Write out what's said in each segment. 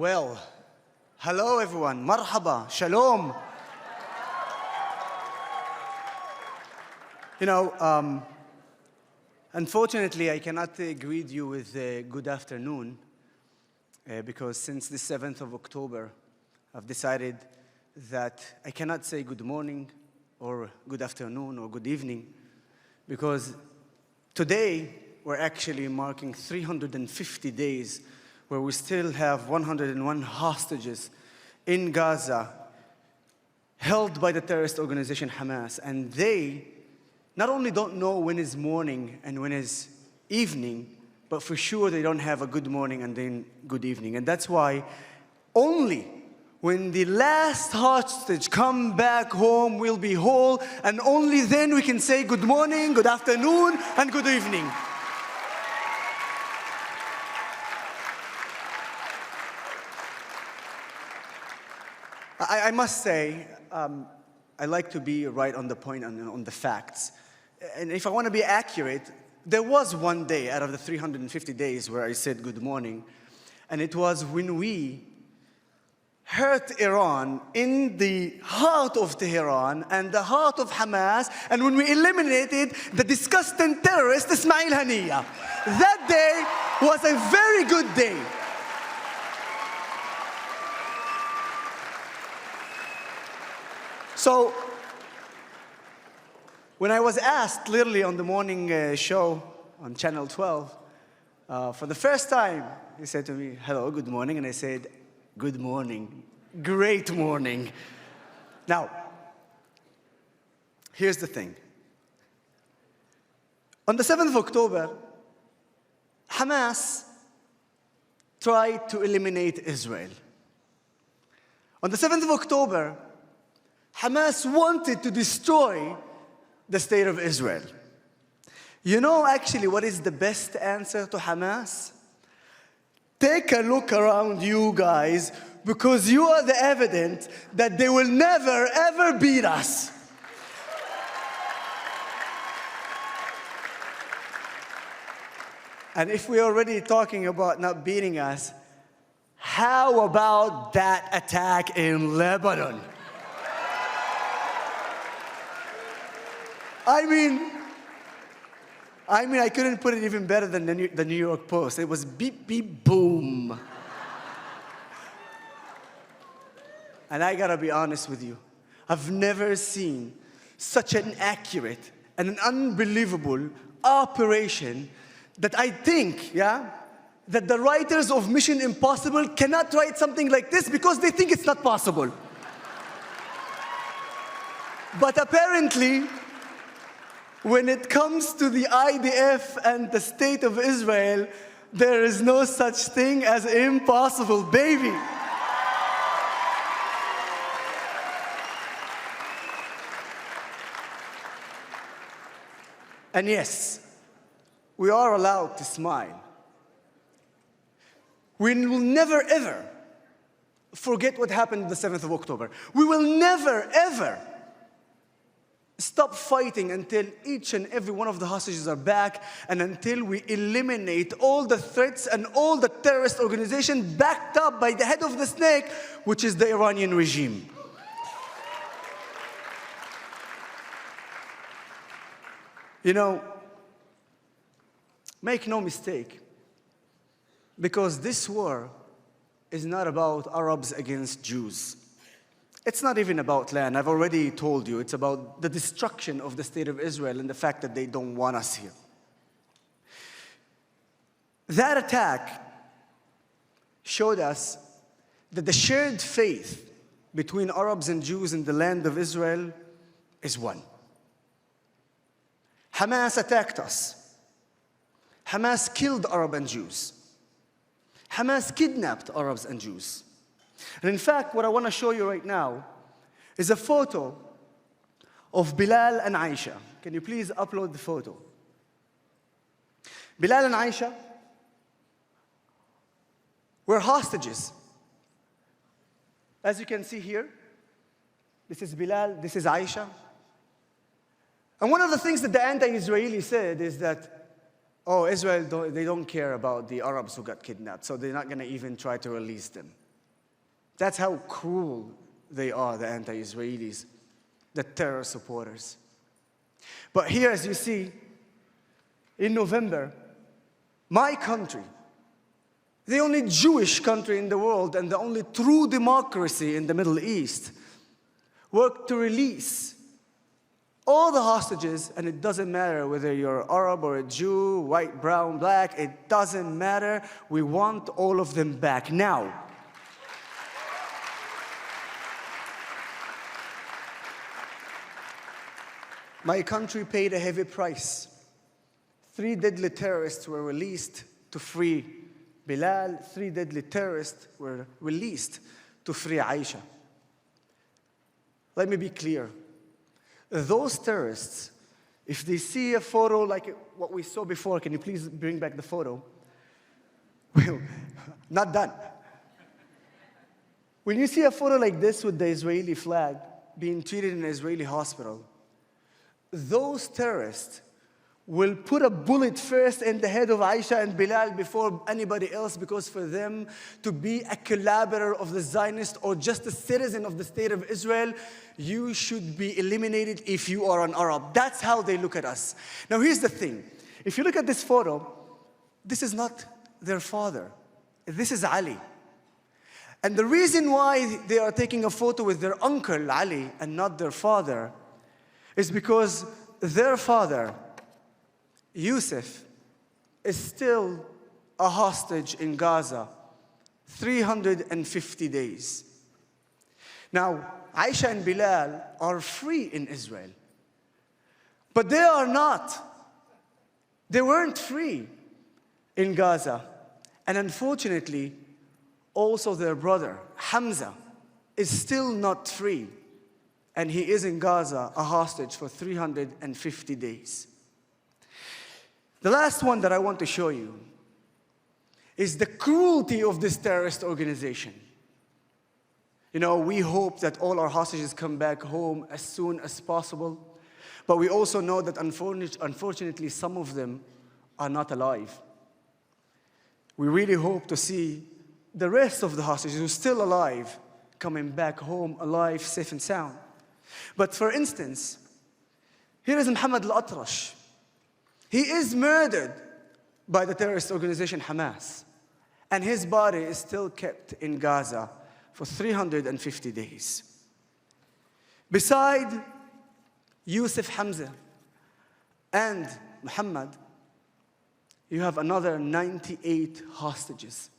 Well, hello everyone. Marhaba, shalom. Unfortunately, I cannot greet you with good afternoon because since the 7th of October, I've decided that I cannot say good morning or good afternoon or good evening because today we're actually marking 350 days where we still have 101 hostages in Gaza held by the terrorist organization Hamas. And they not only don't know when is morning and when is evening, but for sure they don't have a good morning and then good evening. And that's why only when the last hostage come back home we'll be whole, and only then we can say good morning, good afternoon, and good evening. I must say, I like to be right on the point and on the facts. And if I want to be accurate, there was one day out of the 350 days where I said good morning, and it was when we hurt Iran in the heart of Tehran and the heart of Hamas, and when we eliminated the disgusting terrorist Ismail Haniyeh. That day was a very good day. So, when I was asked literally on the morning show on Channel 12, for the first time, he said to me, hello, good morning. And I said, good morning, great morning. Now, here's the thing. On the 7th of October, Hamas tried to eliminate Israel. On the 7th of October, Hamas wanted to destroy the state of Israel. You know actually what is the best answer to Hamas? Take a look around you guys, because you are the evidence that they will never ever beat us. And if we're already talking about not beating us, how about that attack in Lebanon? I mean, I couldn't put it even better than the New York Post. It was beep, beep, boom. And I gotta be honest with you. I've never seen such an accurate and an unbelievable operation that I think, that the writers of Mission Impossible cannot write something like this because they think it's not possible. But apparently, when it comes to the IDF and the state of Israel, there is no such thing as impossible, baby. And yes, we are allowed to smile. We will never, ever forget what happened on the 7th of October. We will never, ever stop fighting until each and every one of the hostages are back, and until we eliminate all the threats and all the terrorist organizations backed up by the head of the snake, which is the Iranian regime. You know, make no mistake, because this war is not about Arabs against Jews. It's not even about land. I've already told you. It's about the destruction of the state of Israel and the fact that they don't want us here. That attack showed us that the shared faith between Arabs and Jews in the land of Israel is one. Hamas attacked us. Hamas killed Arab and Jews. Hamas kidnapped Arabs and Jews. And in fact, what I want to show you right now is a photo of Bilal and Aisha. Can you please upload the photo? Bilal and Aisha were hostages. As you can see here, this is Bilal, this is Aisha. And one of the things that the anti-Israeli said is that, oh, Israel, they don't care about the Arabs who got kidnapped, so they're not going to even try to release them. That's how cruel they are, the anti-Israelis, the terror supporters. But here, as you see, in November, my country, the only Jewish country in the world and the only true democracy in the Middle East, worked to release all the hostages, and it doesn't matter whether you're Arab or a Jew, white, brown, black, it doesn't matter. We want all of them back now. My country paid a heavy price. 3 deadly terrorists were released to free Bilal. 3 deadly terrorists were released to free Aisha. Let me be clear. Those terrorists, if they see a photo like what we saw before, can you please bring back the photo? Well, not done. When you see a photo like this with the Israeli flag being treated in an Israeli hospital, those terrorists will put a bullet first in the head of Aisha and Bilal before anybody else, because for them to be a collaborator of the Zionist or just a citizen of the state of Israel, you should be eliminated if you are an Arab. That's how they look at us. Now here's the thing. If you look at this photo, this is not their father. This is Ali. And the reason why they are taking a photo with their uncle Ali and not their father is because their father, Yoseph, is still a hostage in Gaza, 350 days. Now, Aisha and Bilal are free in Israel, but they are not. They weren't free in Gaza. And unfortunately, also their brother, Hamza, is still not free. And he is in Gaza, a hostage for 350 days. The last one that I want to show you is the cruelty of this terrorist organization. You know, we hope that all our hostages come back home as soon as possible, but we also know that unfortunately some of them are not alive. We really hope to see the rest of the hostages who are still alive coming back home alive, safe and sound. But for instance, here is Muhammad al-Atrash. He is murdered by the terrorist organization Hamas, and his body is still kept in Gaza for 350 days. Beside Yosef Hamza and Muhammad, you have another 98 hostages.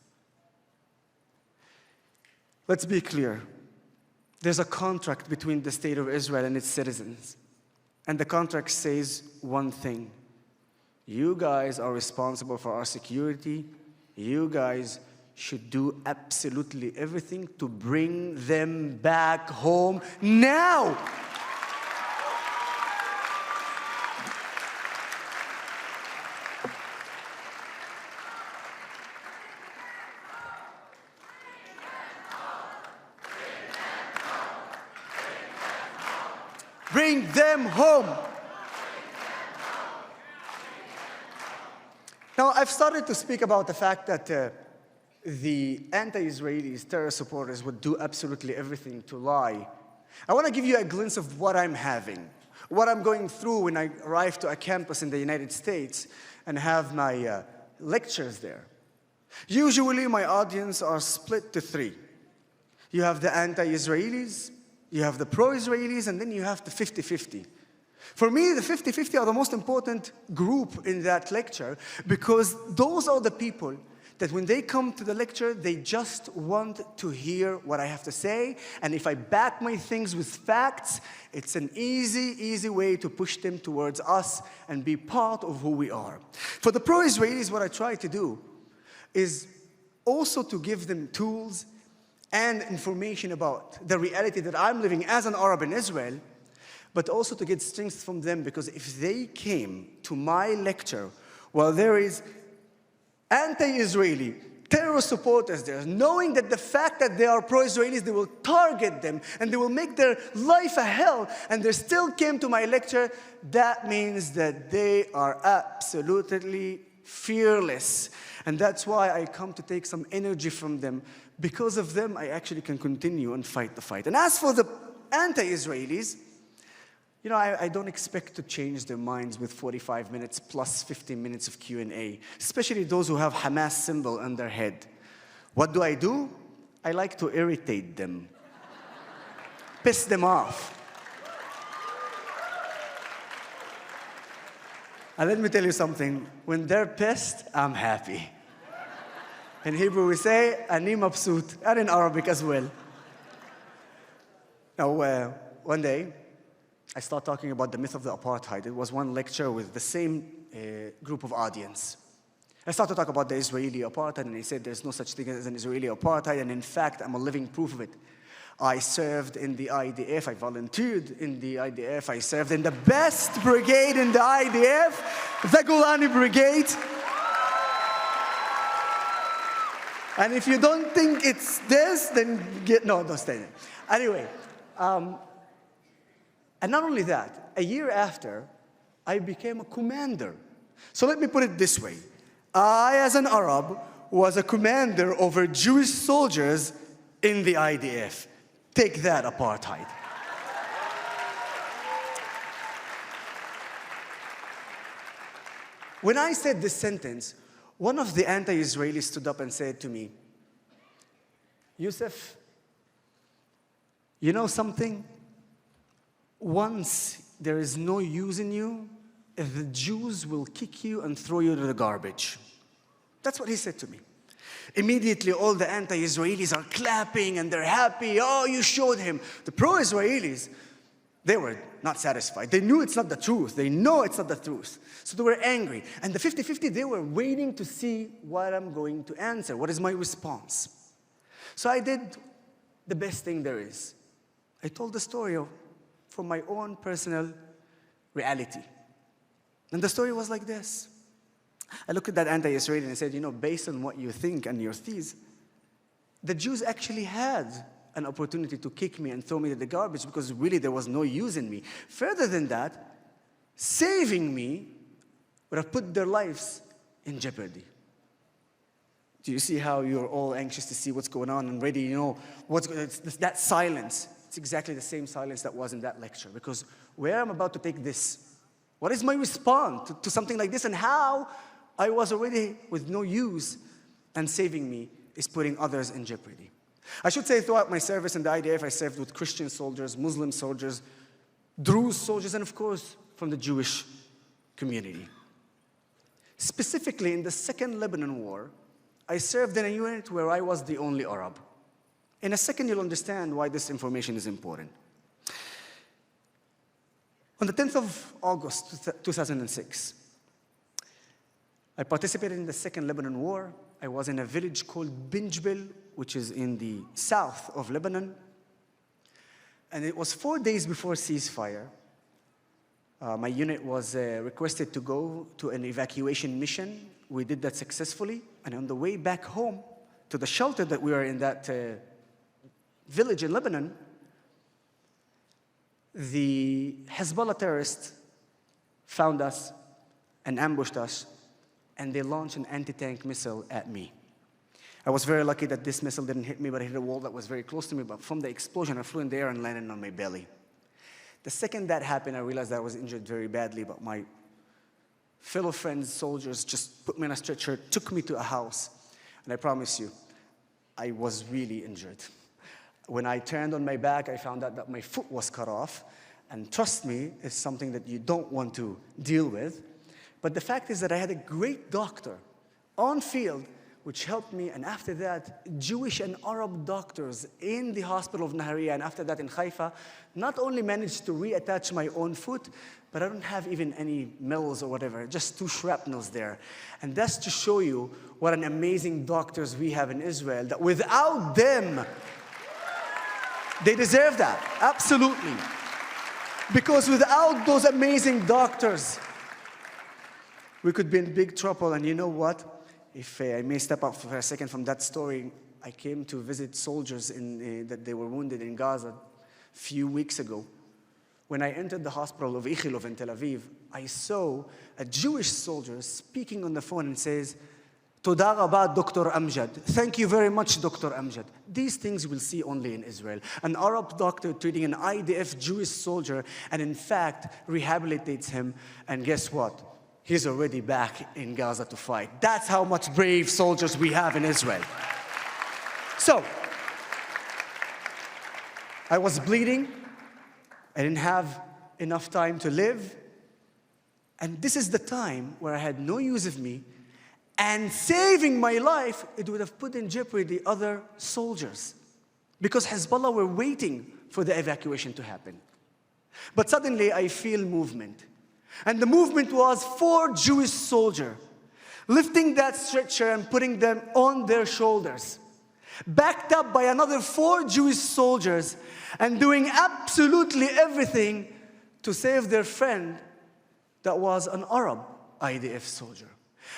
Let's be clear. There's a contract between the state of Israel and its citizens. And the contract says one thing. You guys are responsible for our security. You guys should do absolutely everything to bring them back home now. Bring them home. Now, I've started to speak about the fact that the anti-Israelis, terror supporters, would do absolutely everything to lie. I want to give you a glimpse of what I'm having, what I'm going through when I arrive to a campus in the United States and have my lectures there. Usually, my audience are split to 3. You have the anti-Israelis, you have the pro-Israelis, and then you have the 50-50. For me, the 50-50 are the most important group in that lecture, because those are the people that when they come to the lecture, they just want to hear what I have to say. And if I back my things with facts, it's an easy way to push them towards us and be part of who we are. For the pro-Israelis, what I try to do is also to give them tools and information about the reality that I'm living as an Arab in Israel, but also to get strength from them, because if they came to my lecture while there is anti-Israeli terror supporters there, knowing that the fact that they are pro-Israelis, they will target them and they will make their life a hell, and they still came to my lecture, that means that they are absolutely fearless. And that's why I come to take some energy from them, Because of them, I actually can continue and fight the fight. And as for the anti-Israelis, I don't expect to change their minds with 45 minutes plus 15 minutes of Q&A, especially those who have Hamas symbol on their head. What do? I like to irritate them, piss them off. And let me tell you something, when they're pissed, I'm happy. In Hebrew we say, ani mabsut, and in Arabic as well. Now, one day, I started talking about the myth of the apartheid. It was one lecture with the same group of audience. I started to talk about the Israeli apartheid, and he said there's no such thing as an Israeli apartheid, and in fact, I'm a living proof of it. I served in the IDF, I volunteered in the IDF, I served in the best brigade in the IDF, the Golani Brigade. And if you don't think it's this, then don't stay there. Anyway, and not only that, a year after, I became a commander. So let me put it this way. I, as an Arab, was a commander over Jewish soldiers in the IDF. Take that, apartheid. When I said this sentence, one of the anti-Israelis stood up and said to me, Yoseph, you know something? Once there is no use in you, the Jews will kick you and throw you to the garbage. That's what he said to me. Immediately, all the anti-Israelis are clapping and they're happy. Oh, you showed him. The pro-Israelis, they were not satisfied. They knew it's not the truth. They know it's not the truth. So they were angry. And the 50-50, they were waiting to see what I'm going to answer. What is my response? So I did the best thing there is. I told the story from my own personal reality. And the story was like this. I looked at that anti-Israeli and I said, based on what you think and your thesis, the Jews actually had an opportunity to kick me and throw me to the garbage because really there was no use in me. Further than that, saving me would have put their lives in jeopardy. Do you see how you're all anxious to see what's going on and ready, that silence. It's exactly the same silence that was in that lecture because where I'm about to take this, what is my response to something like this and how I was already with no use and saving me is putting others in jeopardy. I should say throughout my service in the IDF, I served with Christian soldiers, Muslim soldiers, Druze soldiers, and of course, from the Jewish community. Specifically, in the Second Lebanon War, I served in a unit where I was the only Arab. In a second, you'll understand why this information is important. On the 10th of August, 2006, I participated in the Second Lebanon War. I was in a village called Binjbil, which is in the south of Lebanon. And it was 4 days before ceasefire. My unit was requested to go to an evacuation mission. We did that successfully. And on the way back home to the shelter that we were in that village in Lebanon, the Hezbollah terrorists found us and ambushed us, and they launched an anti-tank missile at me. I was very lucky that this missile didn't hit me, but it hit a wall that was very close to me. But from the explosion, I flew in the air and landed on my belly. The second that happened, I realized that I was injured very badly, but my fellow friends, soldiers, just put me on a stretcher, took me to a house, and I promise you, I was really injured. When I turned on my back, I found out that my foot was cut off, and trust me, it's something that you don't want to deal with. But the fact is that I had a great doctor on field which helped me, and after that, Jewish and Arab doctors in the hospital of Nahariya, and after that in Haifa, not only managed to reattach my own foot, but I don't have even any mills or whatever, just 2 shrapnels there. And that's to show you what an amazing doctors we have in Israel, that without them, they deserve that, absolutely. Because without those amazing doctors, we could be in big trouble. And you know what? If I may step up for a second from that story, I came to visit soldiers that they were wounded in Gaza a few weeks ago. When I entered the hospital of Ichilov in Tel Aviv, I saw a Jewish soldier speaking on the phone and says, Toda rabah, Dr. Amjad. Thank you very much, Dr. Amjad. These things we'll see only in Israel. An Arab doctor treating an IDF Jewish soldier and in fact rehabilitates him. And guess what? He's already back in Gaza to fight. That's how much brave soldiers we have in Israel. So, I was bleeding. I didn't have enough time to live. And this is the time where I had no use of me. And saving my life, it would have put in jeopardy other soldiers. Because Hezbollah were waiting for the evacuation to happen. But suddenly I feel movement. And the movement was 4 Jewish soldiers lifting that stretcher and putting them on their shoulders, backed up by another 4 Jewish soldiers and doing absolutely everything to save their friend that was an Arab IDF soldier.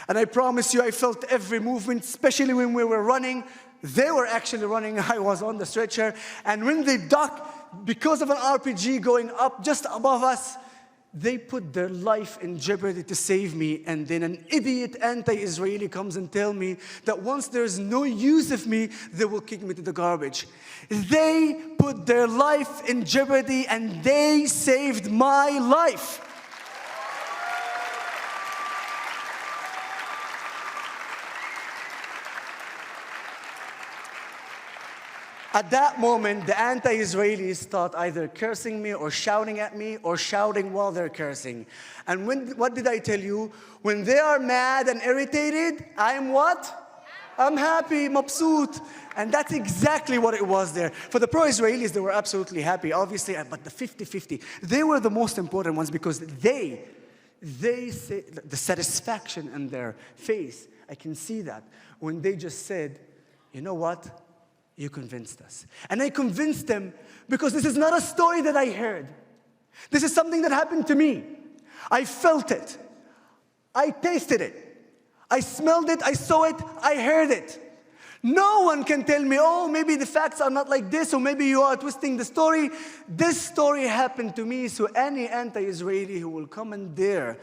And I promise you, I felt every movement, especially when we were running. They were actually running, I was on the stretcher. And when they ducked, because of an RPG going up just above us, they put their life in jeopardy to save me. And then an idiot anti-Israeli comes and tells me that once there's no use of me, they will kick me to the garbage. They put their life in jeopardy and they saved my life. At that moment, the anti-Israelis thought either cursing me or shouting at me or shouting while they're cursing. And what did I tell you? When they are mad and irritated, I'm what? I'm happy, mabsoot. And that's exactly what it was there. For the pro-Israelis, they were absolutely happy, obviously, but the 50-50, they were the most important ones because they say, the satisfaction in their face, I can see that, when they just said, you know what? You convinced us. And I convinced them because this is not a story that I heard. This is something that happened to me. I felt it. I tasted it. I smelled it. I saw it. I heard it. No one can tell me, oh, maybe the facts are not like this, or maybe you are twisting the story. This story happened to me, so any anti-Israeli who will come and dare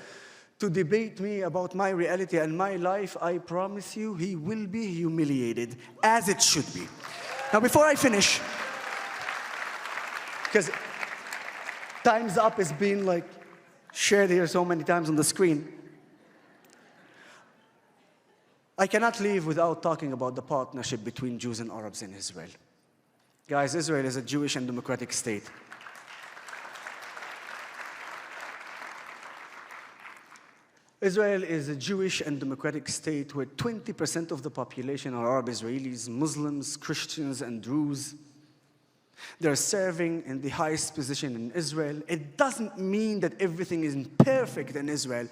to debate me about my reality and my life, I promise you, he will be humiliated, as it should be. Now, before I finish, because time's up is being like shared here so many times on the screen, I cannot leave without talking about the partnership between Jews and Arabs in Israel. Guys, Israel is a Jewish and democratic state. Israel is a Jewish and democratic state where 20% of the population are Arab Israelis, Muslims, Christians, and Druze. They're serving in the highest position in Israel. It doesn't mean that everything is perfect in Israel.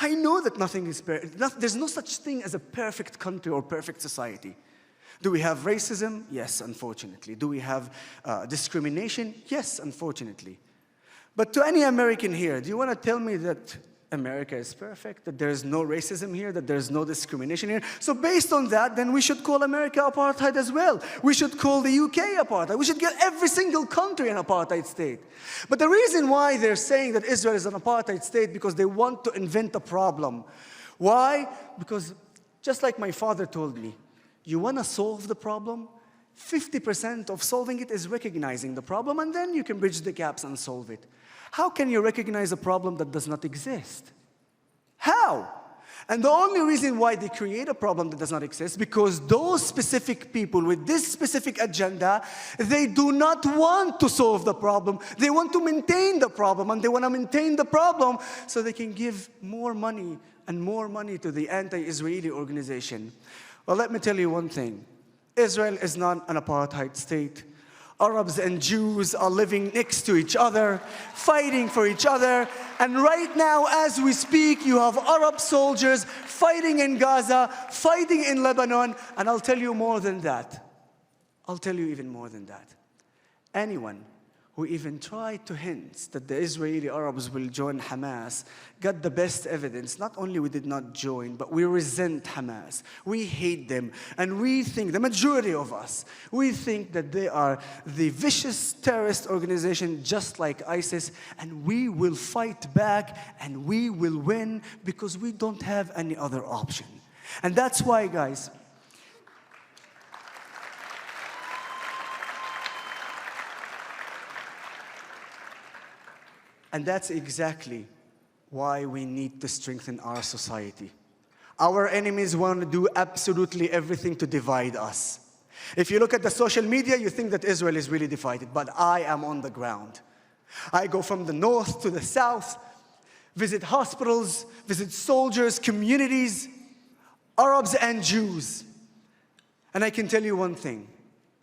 I know that nothing is perfect. There's no such thing as a perfect country or perfect society. Do we have racism? Yes, unfortunately. Do we have discrimination? Yes, unfortunately. But to any American here, do you want to tell me that America is perfect, that there's no racism here, that there's no discrimination here? So based on that, then we should call America apartheid as well. We should call the UK apartheid. We should get every single country an apartheid state. But the reason why they're saying that Israel is an apartheid state because they want to invent a problem. Why? Because just like my father told me, you want to solve the problem? 50% of solving it is recognizing the problem, and then you can bridge the gaps and solve it. How can you recognize a problem that does not exist? How? And the only reason why they create a problem that does not exist, because those specific people with this specific agenda, they do not want to solve the problem. They want to maintain the problem, and they want to maintain the problem so they can give more money and more money to the anti-Israeli organization. Well, let me tell you one thing. Israel is not an apartheid state. Arabs and Jews are living next to each other, fighting for each other. And right now, as we speak, you have Arab soldiers fighting in Gaza, fighting in Lebanon. And I'll tell you more than that. I'll tell you even more than that. Anyone who even tried to hint that the Israeli Arabs will join Hamas got the best evidence. Not only we did not join, but we resent Hamas. We hate them. And we think, the majority of us, we think that they are the vicious terrorist organization just like ISIS, and we will fight back and we will win because we don't have any other option. And that's why, guys, and that's exactly why we need to strengthen our society. Our enemies want to do absolutely everything to divide us. If you look at the social media, you think that Israel is really divided, but I am on the ground. I go from the north to the south, visit hospitals, visit soldiers, communities, Arabs and Jews. And I can tell you one thing.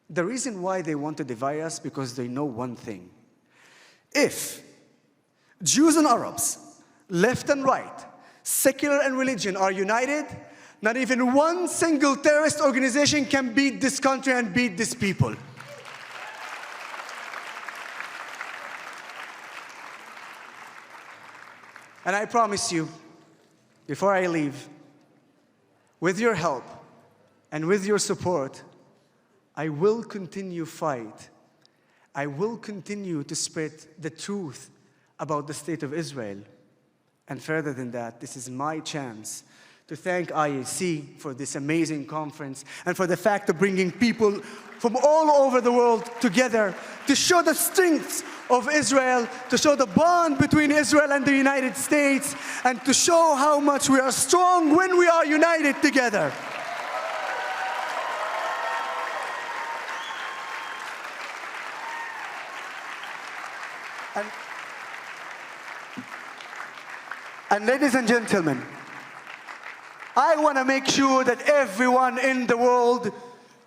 The reason why they want to divide us, because they know one thing. If Jews and Arabs, left and right, secular and religion are united, not even one single terrorist organization can beat this country and beat these people. And I promise you, before I leave, with your help and with your support, I will continue fight. I will continue to spread the truth about the state of Israel. And further than that, this is my chance to thank IAC for this amazing conference and for the fact of bringing people from all over the world together to show the strength of Israel, to show the bond between Israel and the United States, and to show how much we are strong when we are united together. And ladies and gentlemen, I want to make sure that everyone in the world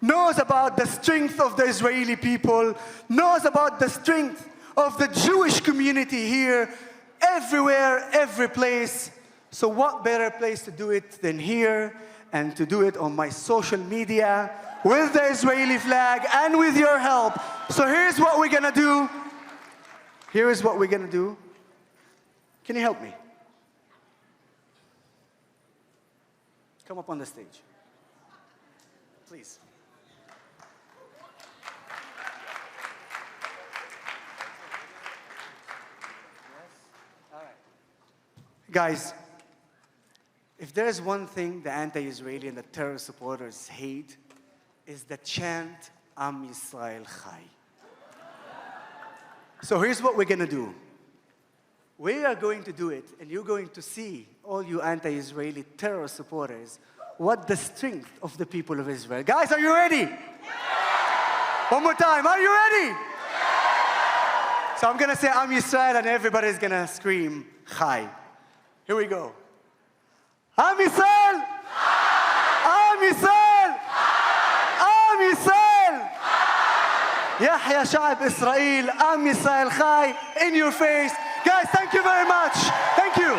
knows about the strength of the Israeli people, knows about the strength of the Jewish community here, everywhere, every place. So what better place to do it than here, and to do it on my social media with the Israeli flag and with your help. So here's what we're going to do. Here is what we're going to do. Can you help me? Come up on the stage, please. All right. Guys, if there is one thing the anti-Israeli and the terror supporters hate, is the chant, Am Yisrael Chai. So here's what we're going to do. We are going to do it, and you're going to see, all you anti-Israeli terror supporters, what the strength of the people of Israel. Guys, are you ready? Yeah! One more time, are you ready? Yeah! So I'm going to say Am Yisrael, and everybody's going to scream Chai. Here we go. Am Yisrael! Am Yisrael! Am Yisrael! Yahya Sha'ab Israel, Am Yisrael Chai, in your face. Guys, thank you very much. Thank you.